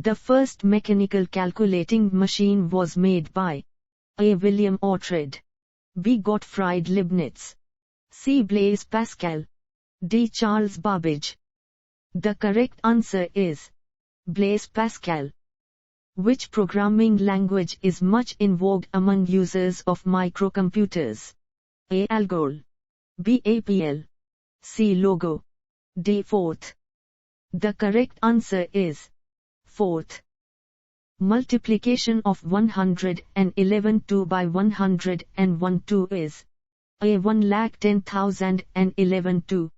The first mechanical calculating machine was made by A. William Oughtred, B. Gottfried Leibniz, C. Blaise Pascal, D. Charles Babbage. The correct answer is Blaise Pascal. Which programming language is much in vogue among users of microcomputers? A. Algol, B. APL, C. Logo, D. Forth. The correct answer is Forth. Multiplication of 111 2 by 101 2 is A. 1,10,011 2,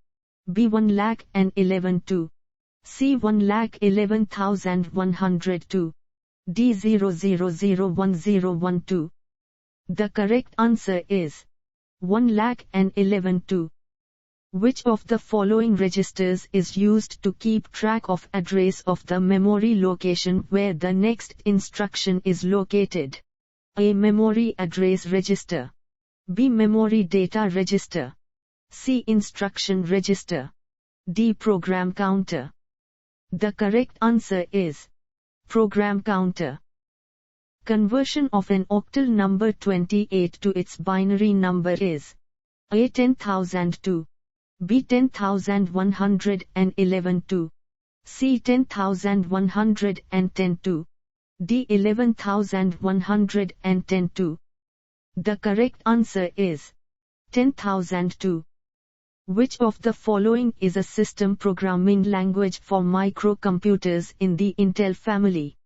B. 1,11 2, C. 1,11,102, D. 0001012. The correct answer is 1,11 2. Which of the following registers is used to keep track of address of the memory location where the next instruction is located? A. Memory address register, B. Memory data register, C. Instruction register, D. Program counter. The correct answer is program counter. Conversion of an octal number 28 to its binary number is A. 10,002, B. 10,111 2, C. 10,110 2, D. 11,110 2. The correct answer is 10,002. Which of the following is a system programming language for microcomputers in the Intel family?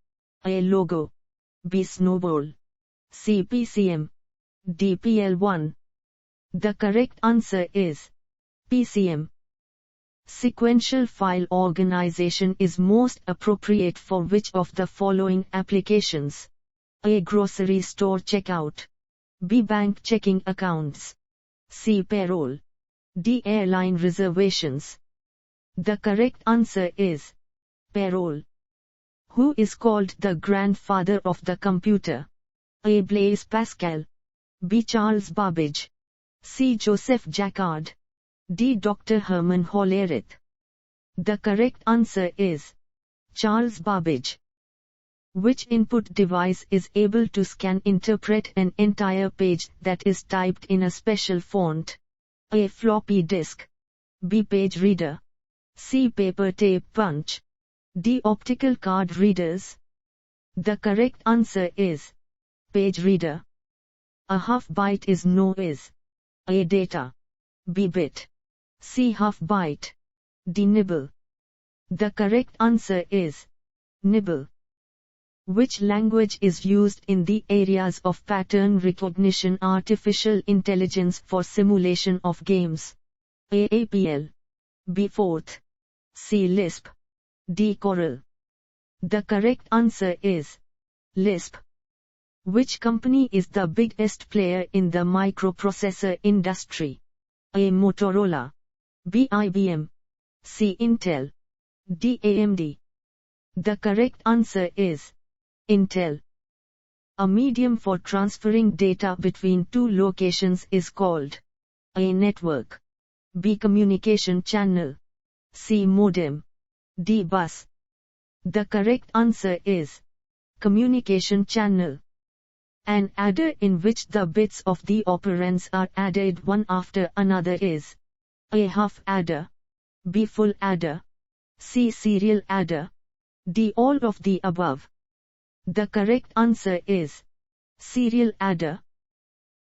A. Logo, B. Snowball, C. PCM, D. PL1. The correct answer is PCM. Sequential file organization is most appropriate for which of the following applications? A. Grocery store checkout, B. Bank checking accounts, C. Payroll, D. Airline reservations. The correct answer is payroll. Who is called the grandfather of the computer? A. Blaise Pascal, B. Charles Babbage, C. Joseph Jacquard, D. Dr. Hermann Hollerith. The correct answer is Charles Babbage. Which input device is able to interpret an entire page that is typed in a special font? A. Floppy disk, B. Page reader, C. Paper tape punch, D. Optical card readers. The correct answer is page reader. A half byte is A. Data, B. Bit, C. Half byte, D. Nibble. The correct answer is nibble. Which language is used in the areas of pattern recognition artificial intelligence for simulation of games? A. APL, B. Forth, C. Lisp, D. Corel. The correct answer is Lisp. Which company is the biggest player in the microprocessor industry? A. Motorola, B. IBM, C. Intel, D. AMD. The correct answer is Intel. A medium for transferring data between two locations is called A. Network, B. Communication channel, C. Modem, D. Bus. The correct answer is communication channel. An adder in which the bits of the operands are added one after another is A. Half adder, B. Full adder, C. Serial adder, D. All of the above. The correct answer is serial adder.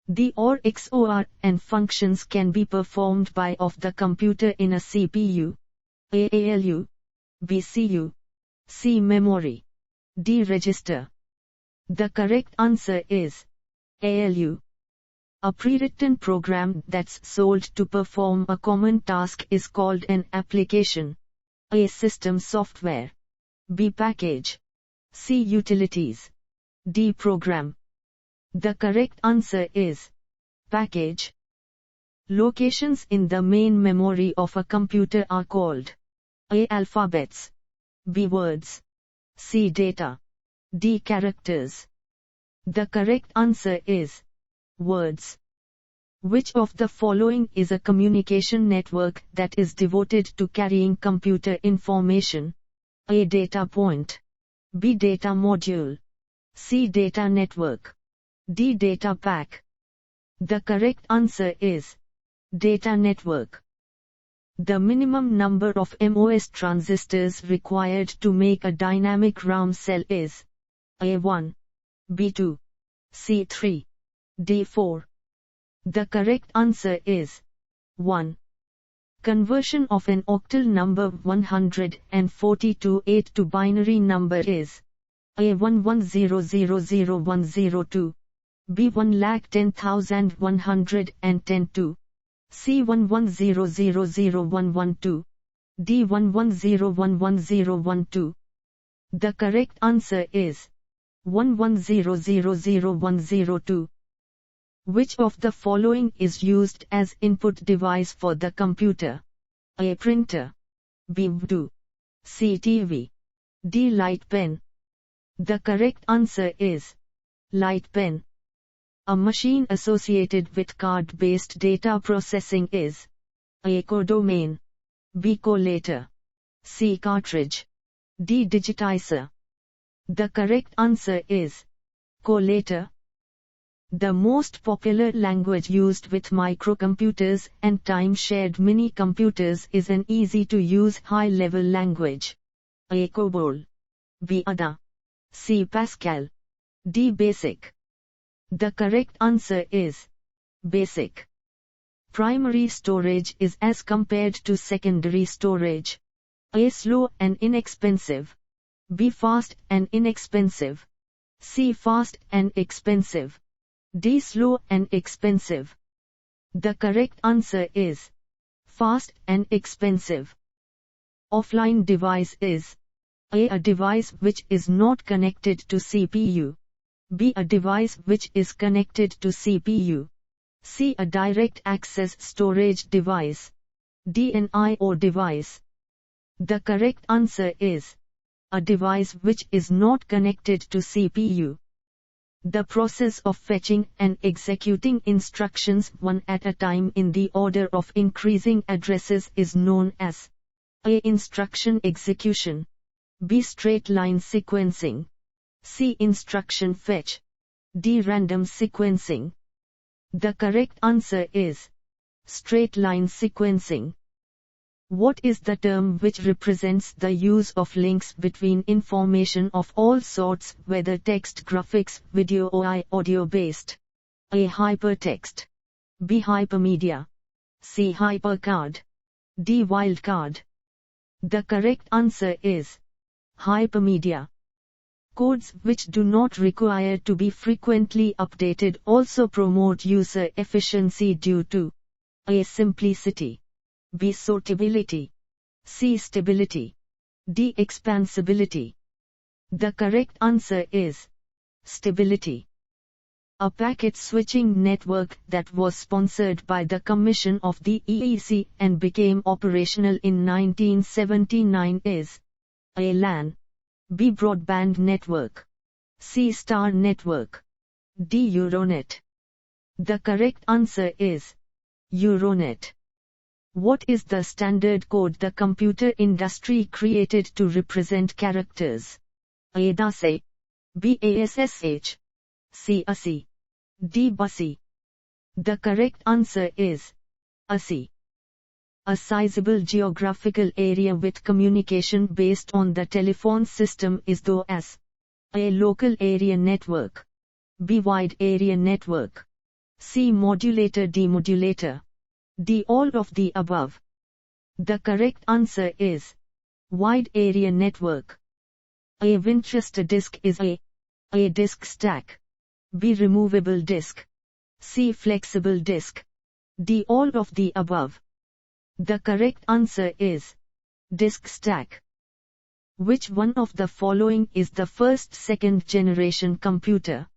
The OR XOR and functions can be performed by of the computer in a CPU, A. ALU, B. CU, C. Memory, D. Register. The correct answer is ALU. A pre-written program that's sold to perform a common task is called an application. A. System software, B. Package, C. Utilities, D. Program. The correct answer is package. Locations in the main memory of a computer are called A. Alphabets, B. Words, C. Data, D. Characters. The correct answer is words. Which of the following is a communication network that is devoted to carrying computer information? A. Data point, B. Data module. C. Data network. D. Data pack. The correct answer is data network. The minimum number of MOS transistors required to make a dynamic RAM cell is A1, B2, C3, D4. The correct answer is 1. Conversion of an octal number 142.8 to binary number is A11000102, B110,110 to C11000112, D11011012. The correct answer is 11000102. Which of the following is used as input device for the computer? A. Printer. B. Voodoo. C. TV. D. Light pen. The correct answer is light pen. A machine associated with card-based data processing is A. Codomain. B. Collator. C. Cartridge. D. Digitizer. The correct answer is collator. The most popular language used with microcomputers and time-shared mini-computers is an easy-to-use high-level language. A. COBOL. B. Ada. C. Pascal. D. BASIC. The correct answer is BASIC. Primary storage is as compared to secondary storage. A. Slow and inexpensive. B. Fast and inexpensive. C. Fast and expensive. D. Slow and expensive. The correct answer is fast and expensive. Offline device is A. A device which is not connected to CPU. B. A device which is connected to CPU. C. A direct access storage device. D. An I/O device. The correct answer is a device which is not connected to CPU. The process of fetching and executing instructions one at a time in the order of increasing addresses is known as A. Instruction execution. B. Straight line sequencing. C. Instruction fetch. D. Random sequencing. The correct answer is straight line sequencing. What is the term which represents the use of links between information of all sorts, whether text, graphics, video or audio-based? A. Hypertext. B. Hypermedia. C. Hypercard. D. Wildcard. The correct answer is hypermedia. Codes which do not require to be frequently updated also promote user efficiency due to A. Simplicity. B. Sortability. C. Stability. D. Expansibility. The correct answer is stability. A packet switching network that was sponsored by the Commission of the EEC and became operational in 1979 is A. LAN. B. Broadband network. C. Star network. D. Euronet. The correct answer is Euronet. What is the standard code the computer industry created to represent characters? A. DASE. B. ASSH. C. ASCII. D. BASI. The correct answer is ASCII. A sizable geographical area with communication based on the telephone system is known as A. Local area network. B. Wide area network. C. Modulator demodulator. D. All of the above. The correct answer is wide area network. A. Winchester disk is A. Disk stack. B. Removable disk. C. Flexible disk. D. All of the above. The correct answer is disk stack. Which one of the following is the first second generation computer?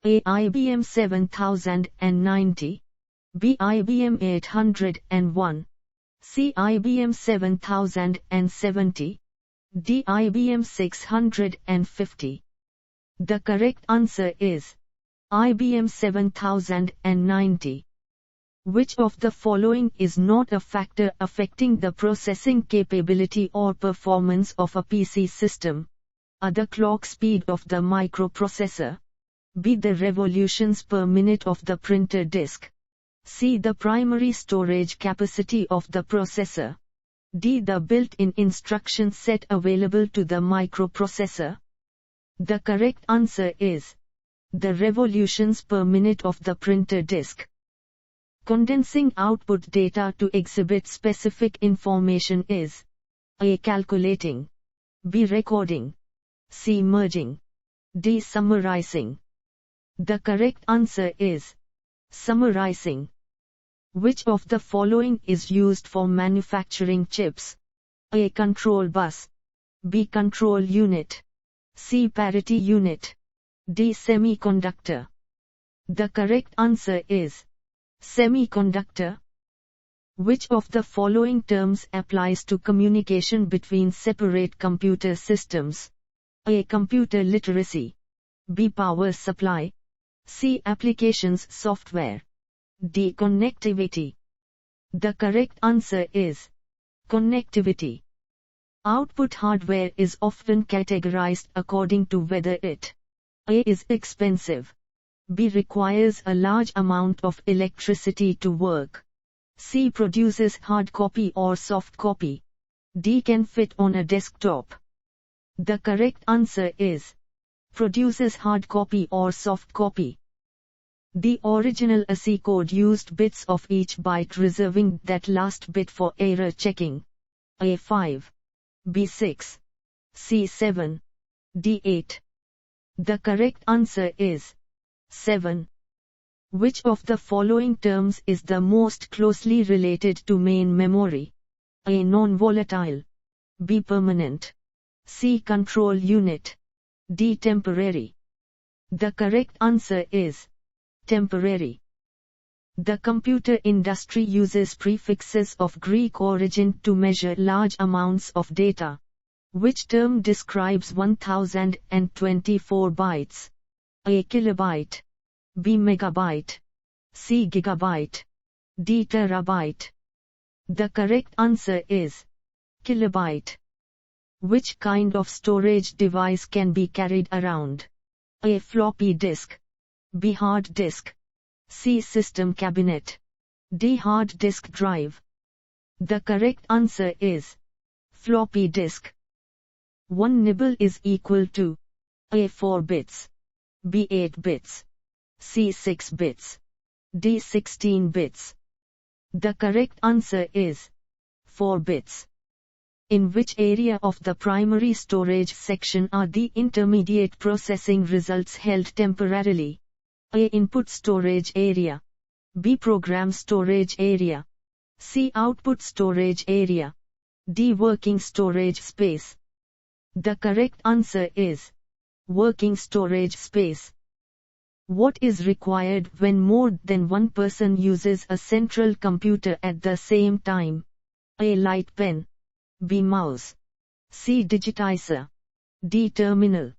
A. IBM 7090. B. IBM 801. C. IBM 7070. D. IBM 650. The correct answer is IBM 7090. Which of the following is not a factor affecting the processing capability or performance of a PC system? A. The clock speed of the microprocessor. B. The revolutions per minute of the printer disk. C. The primary storage capacity of the processor. D. The built-in instruction set available to the microprocessor. The correct answer is the revolutions per minute of the printer disk. Condensing output data to exhibit specific information is A. Calculating. B. Recording. C. Merging. D. Summarizing. The correct answer is summarizing. Which of the following is used for manufacturing chips? A. Control bus. B. Control unit. C. Parity unit. D. Semiconductor. The correct answer is semiconductor. Which of the following terms applies to communication between separate computer systems? A. Computer literacy. B. Power supply. C. Applications software. D. Connectivity. The correct answer is connectivity. Output hardware is often categorized according to whether it A. is expensive. B. requires a large amount of electricity to work. C. produces hard copy or soft copy. D. can fit on a desktop. The correct answer is produces hard copy or soft copy. The original ASCII code used bits of each byte, reserving that last bit for error checking. A. 5. B. 6. C. 7. D. 8. The correct answer is 7. Which of the following terms is the most closely related to main memory? A. Non-volatile. B. Permanent. C. Control unit. D. Temporary. The correct answer is temporary. The computer industry uses prefixes of Greek origin to measure large amounts of data. Which term describes 1024 bytes? A. Kilobyte. B. Megabyte. C. Gigabyte. D. Terabyte. The correct answer is kilobyte. Which kind of storage device can be carried around? A. Floppy disk. B. Hard disk. C. System cabinet. D. Hard disk drive. The correct answer is floppy disk. 1 nibble is equal to A. 4 bits. B. 8 bits. C. 6 bits. D. 16 bits. The correct answer is 4 bits. In which area of the primary storage section are the intermediate processing results held temporarily? A. Input storage area. B. Program storage area. C. Output storage area. D. Working storage space. The correct answer is working storage space. What is required when more than one person uses a central computer at the same time? A. Light pen. B. Mouse. C. Digitizer. D. Terminal.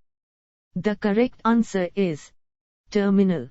The correct answer is terminal.